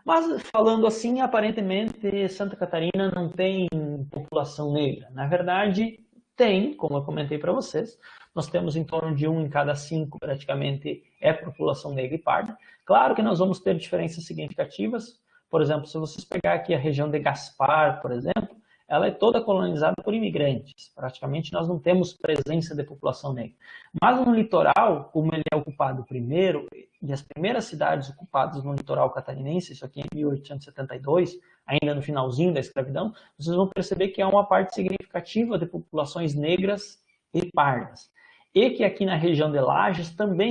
Mas, falando assim, aparentemente Santa Catarina não tem população negra. Na verdade, tem, como eu comentei para vocês, nós temos em torno de 1 em cada 5 praticamente é população negra e parda. Claro que nós vamos ter diferenças significativas. Por exemplo, se vocês pegar aqui a região de Gaspar, por exemplo, ela é toda colonizada por imigrantes. Praticamente nós não temos presença de população negra. Mas no litoral, como ele é ocupado primeiro, e as primeiras cidades ocupadas no litoral catarinense, isso aqui em 1872, ainda no finalzinho da escravidão, vocês vão perceber que há uma parte significativa de populações negras e pardas. E que aqui na região de Lages também é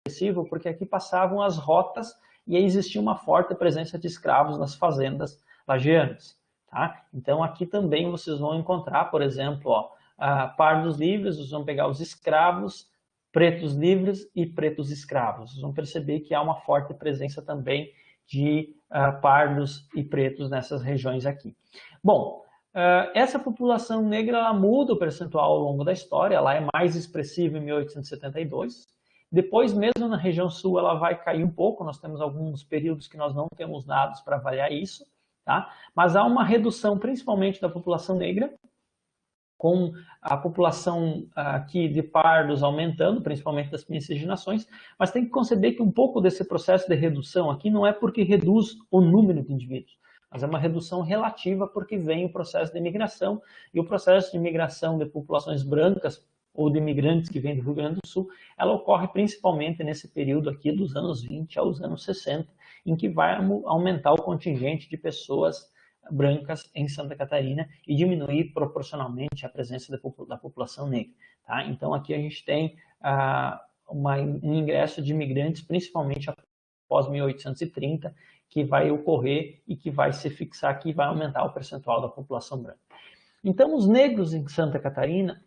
expressivo, porque aqui passavam as rotas e aí existia uma forte presença de escravos nas fazendas lagianas. Tá? Então aqui também vocês vão encontrar, por exemplo, pardos livres, vocês vão pegar os escravos, pretos livres e pretos escravos. Vocês vão perceber que há uma forte presença também de pardos e pretos nessas regiões aqui. Bom, essa população negra ela muda o percentual ao longo da história, ela é mais expressiva em 1872. Depois, mesmo na região sul, ela vai cair um pouco, nós temos alguns períodos que nós não temos dados para avaliar isso. Tá? Mas há uma redução, principalmente da população negra, com a população aqui de pardos aumentando, principalmente das miscigenações, mas tem que conceber que um pouco desse processo de redução aqui não é porque reduz o número de indivíduos, mas é uma redução relativa porque vem o processo de imigração, e o processo de imigração de populações brancas ou de imigrantes que vêm do Rio Grande do Sul, ela ocorre principalmente nesse período aqui dos anos 20 aos anos 60, em que vai aumentar o contingente de pessoas brancas em Santa Catarina e diminuir proporcionalmente a presença da população negra. Tá? Então aqui a gente tem um ingresso de imigrantes, principalmente após 1830, que vai ocorrer e que vai se fixar aqui e vai aumentar o percentual da população branca. Então os negros em Santa Catarina,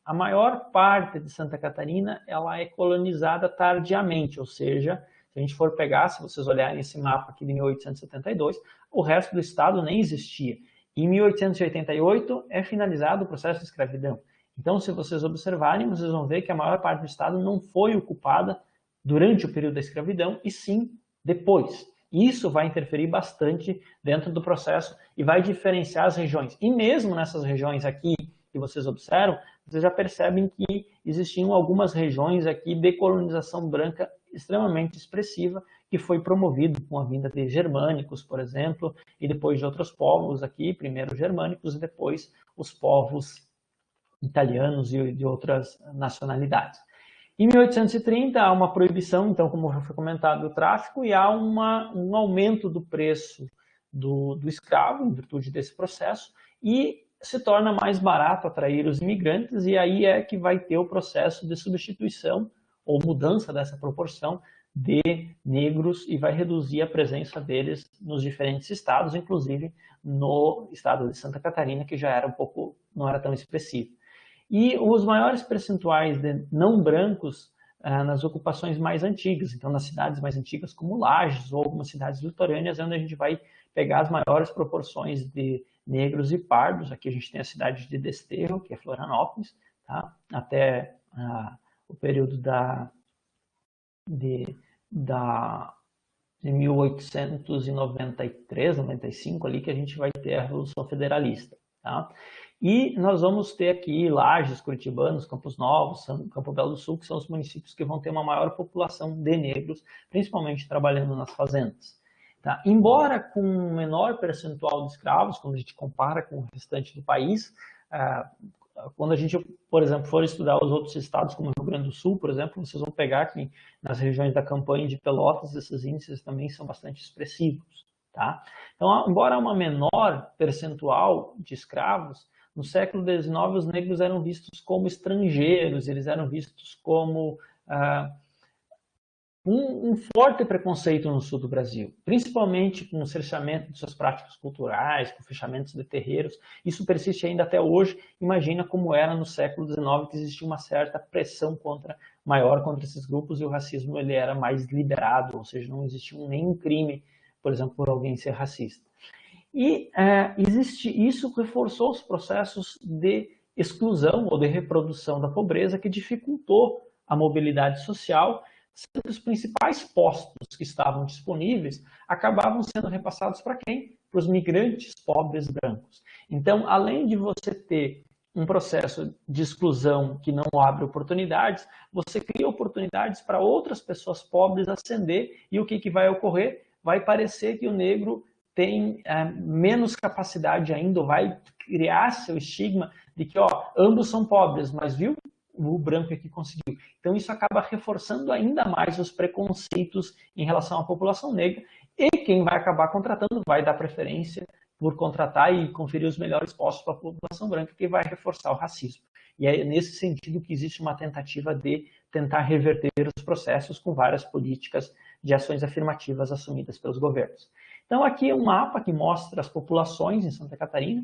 a maior parte de Santa Catarina ela é colonizada tardiamente, ou seja, se a gente for pegar, se vocês olharem esse mapa aqui de 1872, o resto do estado nem existia. Em 1888 é finalizado o processo de escravidão. Então, se vocês observarem, vocês vão ver que a maior parte do estado não foi ocupada durante o período da escravidão, e sim depois. Isso vai interferir bastante dentro do processo e vai diferenciar as regiões. E mesmo nessas regiões aqui que vocês observam, vocês já percebem que existiam algumas regiões aqui de colonização branca extremamente expressiva, que foi promovido com a vinda de germânicos, por exemplo, e depois de outros povos aqui, primeiro germânicos e depois os povos italianos e de outras nacionalidades. Em 1830 há uma proibição, então, como já foi comentado, do tráfico, e há um aumento do preço do escravo, em virtude desse processo, e se torna mais barato atrair os imigrantes, e aí é que vai ter o processo de substituição ou mudança dessa proporção de negros e vai reduzir a presença deles nos diferentes estados, inclusive no estado de Santa Catarina, que já era não era tão expressivo. E os maiores percentuais de não brancos nas ocupações mais antigas, então nas cidades mais antigas como Lages ou algumas cidades litorâneas, é onde a gente vai pegar as maiores proporções de negros e pardos. Aqui a gente tem a cidade de Desterro, que é Florianópolis, tá? Até o período de 1893, 95, ali que a gente vai ter a Revolução Federalista. Tá? E nós vamos ter aqui Lages, Curitibanos, Campos Novos, Campo Belo do Sul, que são os municípios que vão ter uma maior população de negros, principalmente trabalhando nas fazendas. Tá? Embora com um menor percentual de escravos, quando a gente compara com o restante do país, quando a gente, por exemplo, for estudar os outros estados, como o Rio Grande do Sul, por exemplo, vocês vão pegar que nas regiões da Campanha e de Pelotas, esses índices também são bastante expressivos. Tá? Então, embora uma menor percentual de escravos, no século XIX os negros eram vistos como estrangeiros, eles eram vistos como um forte preconceito no sul do Brasil, principalmente com o cerceamento de suas práticas culturais, com fechamentos de terreiros. Isso persiste ainda até hoje. Imagina como era no século XIX, que existia uma certa pressão maior contra esses grupos, e o racismo ele era mais liberado, ou seja, não existia nenhum crime, por exemplo, por alguém ser racista. E isso reforçou os processos de exclusão ou de reprodução da pobreza, que dificultou a mobilidade social, sendo os principais postos que estavam disponíveis acabavam sendo repassados para quem? Para os migrantes pobres brancos. Então, além de você ter um processo de exclusão que não abre oportunidades, você cria oportunidades para outras pessoas pobres ascender, e o que vai ocorrer? Vai parecer que o negro tem menos capacidade ainda, ou vai criar seu estigma de que ambos são pobres, mas viu? O branco é que conseguiu. Então isso acaba reforçando ainda mais os preconceitos em relação à população negra, e quem vai acabar contratando vai dar preferência por contratar e conferir os melhores postos para a população branca, que vai reforçar o racismo. E é nesse sentido que existe uma tentativa de tentar reverter os processos com várias políticas de ações afirmativas assumidas pelos governos. Então aqui é um mapa que mostra as populações em Santa Catarina,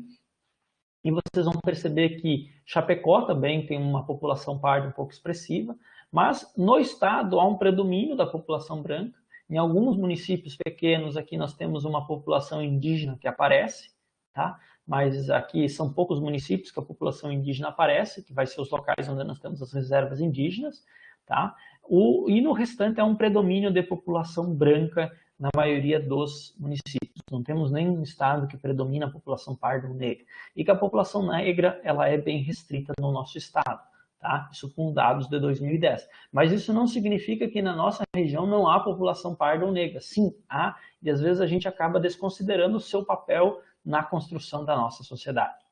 e vocês vão perceber que Chapecó também tem uma população parda um pouco expressiva, mas no estado há um predomínio da população branca. Em alguns municípios pequenos aqui nós temos uma população indígena que aparece, tá? Mas aqui são poucos municípios que a população indígena aparece, que vai ser os locais onde nós temos as reservas indígenas, tá? E no restante é um predomínio de população branca na maioria dos municípios. Não temos nenhum estado que predomina a população parda ou negra. E que a população negra ela é bem restrita no nosso estado. Tá? Isso com dados de 2010. Mas isso não significa que na nossa região não há população parda ou negra. Sim, há, e às vezes a gente acaba desconsiderando o seu papel na construção da nossa sociedade.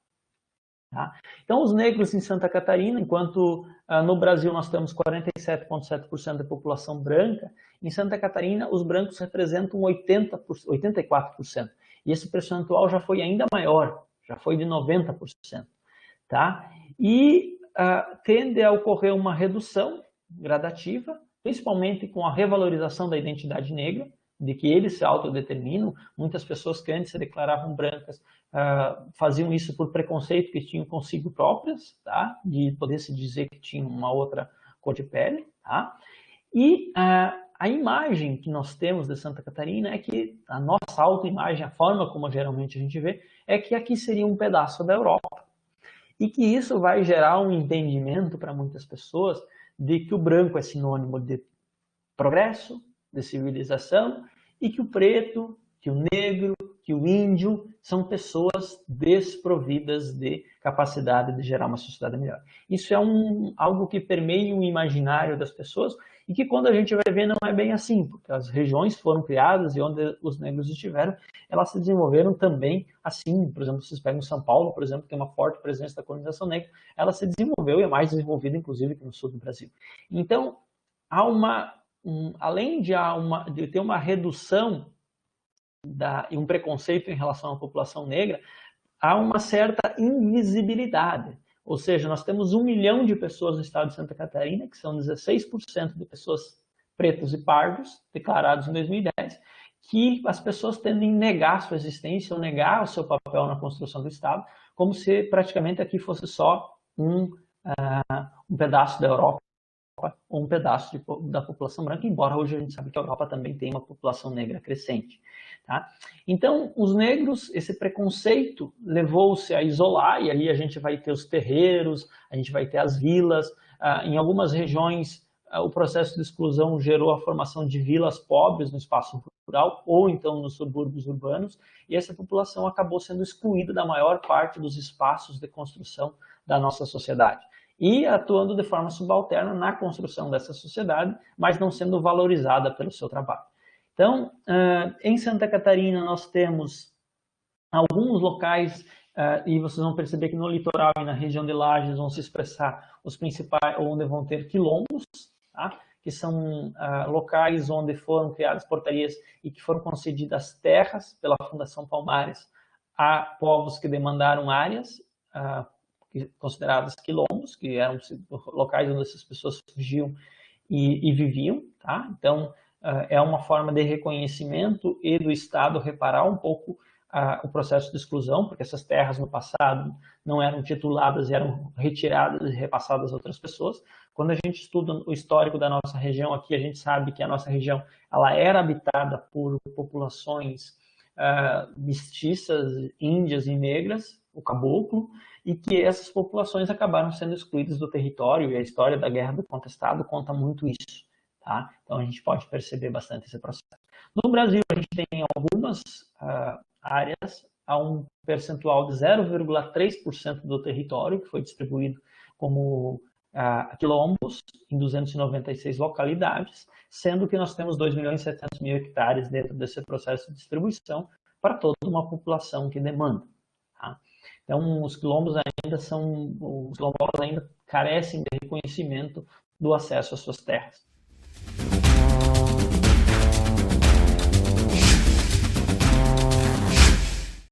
Tá? Então, os negros em Santa Catarina, enquanto no Brasil nós temos 47,7% da população branca, em Santa Catarina os brancos representam 84%. E esse percentual já foi ainda maior, já foi de 90%. Tá? E tende a ocorrer uma redução gradativa, principalmente com a revalorização da identidade negra, de que eles se autodeterminam. Muitas pessoas que antes se declaravam brancas faziam isso por preconceito que tinham consigo próprias, tá? De poder se dizer que tinham uma outra cor de pele. Tá? E a imagem que nós temos de Santa Catarina é que a nossa autoimagem, a forma como geralmente a gente vê, é que aqui seria um pedaço da Europa. E que isso vai gerar um entendimento para muitas pessoas de que o branco é sinônimo de progresso, de civilização, e que o preto, que o negro, que o índio são pessoas desprovidas de capacidade de gerar uma sociedade melhor. Isso é algo que permeia o imaginário das pessoas e que quando a gente vai ver não é bem assim, porque as regiões foram criadas e onde os negros estiveram, elas se desenvolveram também assim. Por exemplo, vocês pegam São Paulo, por exemplo, que tem uma forte presença da colonização negra, ela se desenvolveu e é mais desenvolvida, inclusive, que no sul do Brasil. Então, há além de ter uma redução e um preconceito em relação à população negra, há uma certa invisibilidade. Ou seja, nós temos 1 milhão de pessoas no estado de Santa Catarina, que são 16% de pessoas pretos e pardos, declarados em 2010, que as pessoas tendem a negar sua existência ou negar o seu papel na construção do estado, como se praticamente aqui fosse só um pedaço da Europa, ou um pedaço da população branca, embora hoje a gente sabe que a Europa também tem uma população negra crescente. Tá? Então, os negros, esse preconceito levou-se a isolar, e aí a gente vai ter os terreiros, a gente vai ter as vilas. Em algumas regiões, o processo de exclusão gerou a formação de vilas pobres no espaço rural, ou então nos subúrbios urbanos, e essa população acabou sendo excluída da maior parte dos espaços de construção da nossa sociedade. E atuando de forma subalterna na construção dessa sociedade, mas não sendo valorizada pelo seu trabalho. Então, em Santa Catarina nós temos alguns locais, e vocês vão perceber que no litoral e na região de Lages vão se expressar os principais, onde vão ter quilombos, tá? Que são locais onde foram criadas portarias e que foram concedidas terras pela Fundação Palmares a povos que demandaram áreas, consideradas quilombos, que eram locais onde essas pessoas fugiam e viviam. Tá? Então, é uma forma de reconhecimento e do Estado reparar um pouco o processo de exclusão, porque essas terras no passado não eram tituladas e eram retiradas e repassadas a outras pessoas. Quando a gente estuda o histórico da nossa região aqui, a gente sabe que a nossa região ela era habitada por populações mestiças, índias e negras, o caboclo, e que essas populações acabaram sendo excluídas do território, e a história da Guerra do Contestado conta muito isso. tá? Então a gente pode perceber bastante esse processo. No Brasil, a gente tem algumas áreas a um percentual de 0,3% do território que foi distribuído como quilombos em 296 localidades, sendo que nós temos 2.700.000 hectares dentro desse processo de distribuição para toda uma população que demanda. Tá? Então, os quilombos ainda carecem de reconhecimento do acesso às suas terras.